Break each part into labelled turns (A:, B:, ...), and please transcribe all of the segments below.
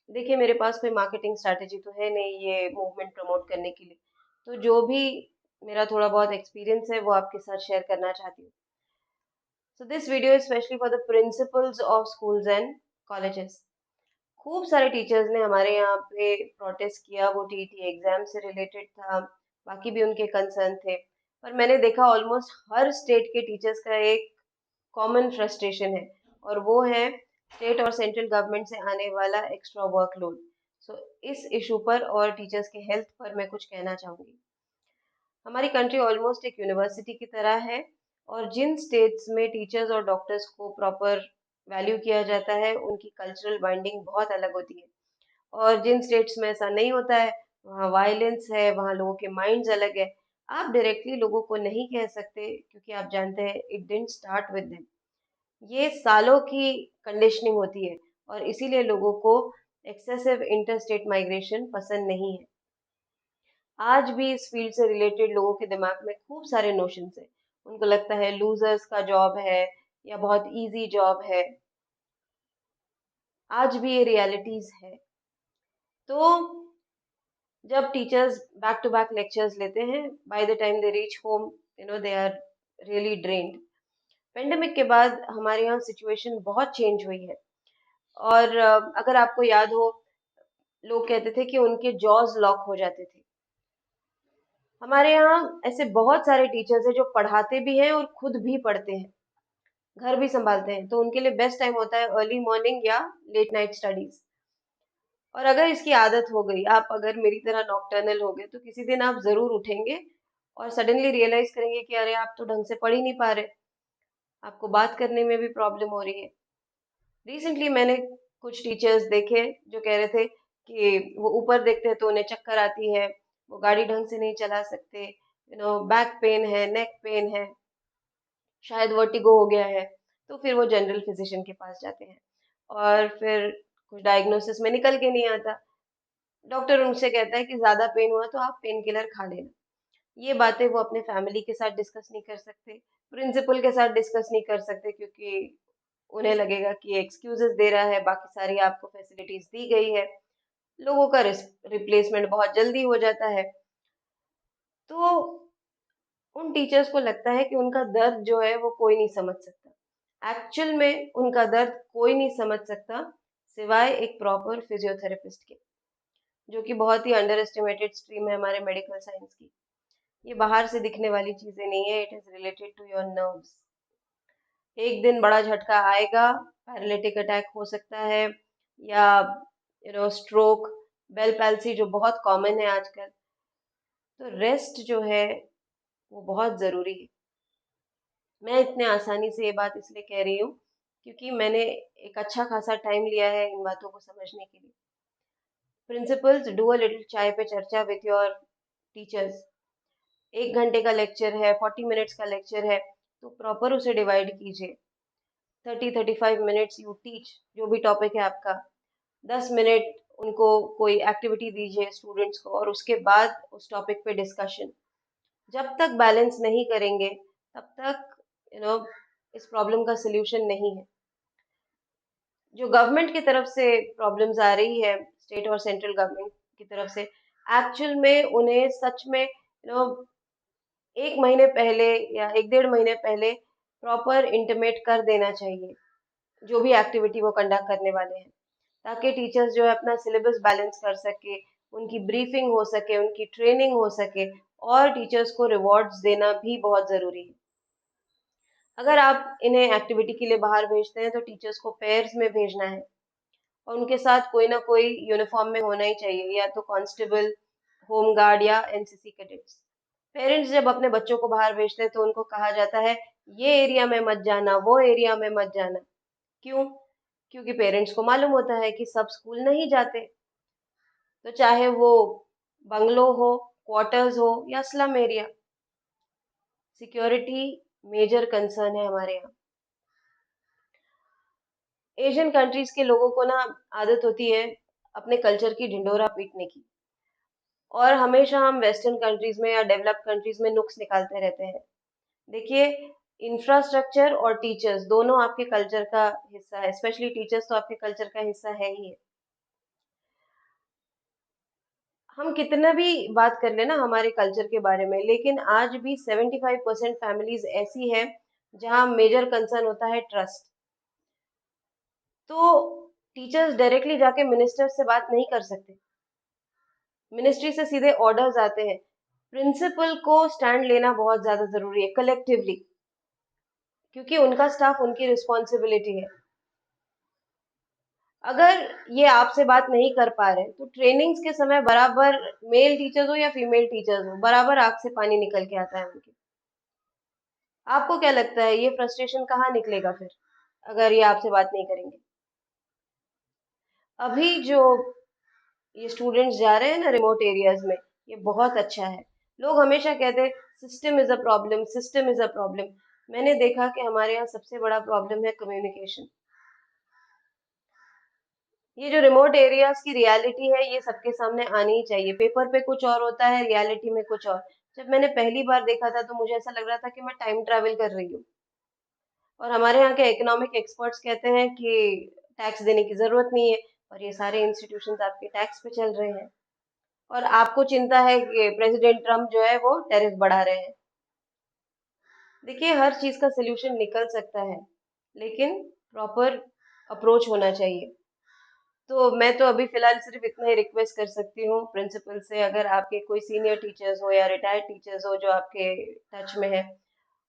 A: देखिए, मेरे पास कोई मार्केटिंग स्ट्रैटेजी तो है नहीं ये मूवमेंट प्रमोट करने के लिए। तो जो भी मेरा थोड़ा बहुत एक्सपीरियंस है, वो आपके साथ शेयर करना चाहती हूँ। So this video is specially for the principles of schools and colleges. खूब सारे टीचर्स ने हमारे यहाँ पे प्रोटेस्ट किया, वो टीटी एग्जाम से रिलेटेड था, बाकी भी उनके कंसर्न थे। पर मैंने देखा ऑलमोस्ट हर स्टेट के टीचर्स का एक कॉमन फ्रस्ट्रेशन है, और वो है स्टेट और सेंट्रल गवर्नमेंट से आने वाला एक्स्ट्रा वर्कलोड। सो इस इशू पर और टीचर्स के हेल्थ पर मैं कुछ कहना चाहूँगी। हमारी कंट्री ऑलमोस्ट एक यूनिवर्सिटी की तरह है, और जिन स्टेट्स में टीचर्स और डॉक्टर्स को प्रॉपर वैल्यू किया जाता है, उनकी कल्चरल बाइंडिंग बहुत अलग होती है। और जिन स्टेट्स में ऐसा नहीं होता है, वहाँ वायलेंस है, वहाँ लोगों के माइंड्स अलग है। आप डायरेक्टली लोगों को नहीं कह सकते, क्योंकि आप जानते हैं it didn't start with them. ये सालों की कंडीशनिंग होती है, और इसीलिए लोगों को एक्सेसिव इंटरस्टेट माइग्रेशन पसंद नहीं है। आज भी इस फील्ड से रिलेटेड लोगों के दिमाग में खूब सारे नोशंस हैं। उनको लगता है लूजर्स का जॉब है, या बहुत इजी जॉब है। आज भी ये रियलिटीज है। तो जब teachers back to back lectures लेते हैं, by the time they reach home, they are really drained. Pandemic के बाद हमारे यहाँ सिचुएशन बहुत चेंज हुई है। और अगर आपको याद हो, लोग कहते थे कि उनके जॉज लॉक हो जाते थे। हमारे यहाँ ऐसे बहुत सारे टीचर्स हैं जो पढ़ाते भी हैं और खुद भी पढ़ते हैं, घर भी संभालते हैं। तो उनके लिए बेस्ट टाइम होता है अर्ली मॉर्निंग या लेट नाइट स्टडीज। और अगर इसकी आदत हो गई, आप अगर मेरी तरह नॉकटर्नल हो गए, तो किसी दिन आप जरूर उठेंगे और सडनली रियलाइज करेंगे कि अरे, आप तो ढंग से पढ़ ही नहीं पा रहे, आपको बात करने में भी प्रॉब्लम हो रही है। रिसेंटली मैंने कुछ टीचर्स देखे जो कह रहे थे कि वो ऊपर देखते हैं तो उन्हें चक्कर आती है, वो गाड़ी ढंग से नहीं चला सकते, बैक पेन है, नेक पेन है, शायद वर्टिगो हो गया है। तो फिर वो जनरल फिजिशियन के पास जाते हैं, और फिर कुछ डायग्नोसिस में निकल के नहीं आता। डॉक्टर उनसे कहता है कि ज़्यादा पेन हुआ तो आप पेन किलर खा लेना। ये बातें वो अपने फैमिली के साथ डिस्कस नहीं कर सकते, प्रिंसिपल के साथ डिस्कस नहीं कर सकते, क्योंकि उन्हें लगेगा कि ये एक्सक्यूजेस दे रहा है, बाकी सारी आपको फैसिलिटीज दी गई है। लोगों का रिप्लेसमेंट बहुत जल्दी हो जाता है। तो उन टीचर्स को लगता है कि उनका दर्द जो है वो कोई नहीं समझ सकता। एक्चुअल में उनका दर्द कोई नहीं समझ सकता, सिवाय एक प्रॉपर फिजियोथेरेपिस्ट के, जो कि बहुत ही अंडर एस्टिमेटेड स्ट्रीम है हमारे मेडिकल साइंस की। ये बाहर से दिखने वाली चीजें नहीं है, it is related to your nerves. एक दिन बड़ा झटका आएगा, पैरालिटिक अटैक हो सकता है, या स्ट्रोक, बेल पैल्सी जो बहुत कॉमन है आजकल। तो रेस्ट जो है वो बहुत जरूरी है। मैं इतने आसानी से ये बात इसलिए कह रही हूँ, क्योंकि मैंने एक अच्छा खासा टाइम लिया है इन बातों को समझने के लिए। प्रिंसिपल्स, डू अ लिटिल चाय पे चर्चा विथ योर टीचर्स। 1 घंटे का लेक्चर है, 40 मिनट्स का लेक्चर है, तो प्रॉपर उसे डिवाइड कीजिए। 30-35 मिनट्स यू टीच, जो भी टॉपिक है आपका। 10 मिनट उनको कोई एक्टिविटी दीजिए स्टूडेंट्स को, और उसके बाद उस टॉपिक पे डिस्कशन। जब तक बैलेंस नहीं करेंगे, तब तक यू नो इस प्रॉब्लम का सलूशन नहीं है। जो गवर्नमेंट की तरफ से प्रॉब्लम्स आ रही है, स्टेट और सेंट्रल गवर्नमेंट की तरफ से, एक्चुअल में उन्हें सच में 1 महीने पहले या 1 डेढ़ महीने पहले प्रॉपर इंटीमेट कर देना चाहिए, जो भी एक्टिविटी वो कंडक्ट करने वाले हैं, ताकि टीचर्स जो है अपना सिलेबस बैलेंस कर सके, उनकी ब्रीफिंग हो सके, उनकी ट्रेनिंग हो सके। और टीचर्स को रिवॉर्ड्स देना भी बहुत ज़रूरी है। अगर आप इन्हें एक्टिविटी के लिए बाहर भेजते हैं, तो टीचर्स को पेयर्स में भेजना है, और उनके साथ कोई ना कोई यूनिफॉर्म में होना ही चाहिए, या तो कांस्टेबल, होम गार्ड या एनसीसी कैडेट्स। पेरेंट्स जब अपने बच्चों को बाहर भेजते हैं, तो उनको कहा जाता है ये एरिया में मत जाना, वो एरिया में मत जाना। क्यों? क्योंकि पेरेंट्स को मालूम होता है कि सब स्कूल नहीं जाते। तो चाहे वो बंगलो हो, क्वार्टर्स हो, या slum area, security measure concern है हमारे यहाँ। एशियन कंट्रीज के लोगों को ना आदत होती है अपने कल्चर की ढिंडोरा पीटने की, और हमेशा हम वेस्टर्न कंट्रीज में या डेवलप्ड कंट्रीज में नुक्स निकालते रहते हैं। देखिए, इंफ्रास्ट्रक्चर और टीचर्स दोनों आपके कल्चर का हिस्सा है, स्पेशली टीचर्स तो आपके कल्चर का हिस्सा है ही है। हम कितना भी बात कर लेना हमारे कल्चर के बारे में, लेकिन आज भी 75% फैमिलीज ऐसी है जहाँ मेजर कंसर्न होता है ट्रस्ट। तो टीचर्स डायरेक्टली जाके मिनिस्टर से बात नहीं कर सकते, मिनिस्ट्री से सीधे ऑर्डर्स आते हैं। प्रिंसिपल को स्टैंड लेना बहुत ज्यादा जरूरी है कलेक्टिवली, क्योंकि उनका स्टाफ उनकी रिस्पॉन्सिबिलिटी है। अगर ये आपसे बात नहीं कर पा रहे तो ट्रेनिंग्स के समय बराबर, मेल टीचर्स हो या फीमेल टीचर्स हो, बराबर आंख से पानी निकल के आता है उनके। आपको क्या लगता है ये फ्रस्ट्रेशन कहाँ निकलेगा फिर, अगर ये आपसे बात नहीं करेंगे? अभी जो ये स्टूडेंट्स जा रहे हैं ना रिमोट एरियाज में, ये बहुत अच्छा है। लोग हमेशा कहते हैं system is a problem, system is a problem. मैंने देखा कि हमारे यहाँ सबसे बड़ा प्रॉब्लम है कम्युनिकेशन। ये जो रिमोट एरियाज की रियलिटी है ये सबके सामने आनी ही चाहिए। पेपर पे कुछ और होता है, रियलिटी में कुछ और। जब मैंने पहली बार देखा था तो मुझे ऐसा लग रहा था कि मैं टाइम ट्रैवल कर रही हूँ। और हमारे यहाँ के इकोनॉमिक एक्सपर्ट्स कहते हैं कि टैक्स देने की जरूरत नहीं है, और ये सारे इंस्टीट्यूशंस आपके टैक्स पे चल रहे हैं। और आपको चिंता है कि प्रेसिडेंट ट्रम्प जो है वो टैरिफ बढ़ा रहे हैं। देखिए, हर चीज का सोल्यूशन निकल सकता है, लेकिन प्रॉपर अप्रोच होना चाहिए। तो मैं तो अभी फिलहाल सिर्फ इतना ही रिक्वेस्ट कर सकती हूँ प्रिंसिपल से, अगर आपके कोई सीनियर टीचर्स हो या रिटायर्ड टीचर्स हो जो आपके टच में है,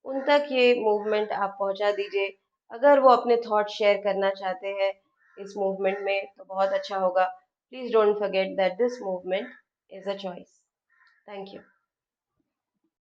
A: उन तक ये मूवमेंट आप पहुंचा दीजिए। अगर वो अपने थॉट शेयर करना चाहते हैं इस मूवमेंट में तो बहुत अच्छा होगा। Please don't forget that this movement is a choice. Thank you.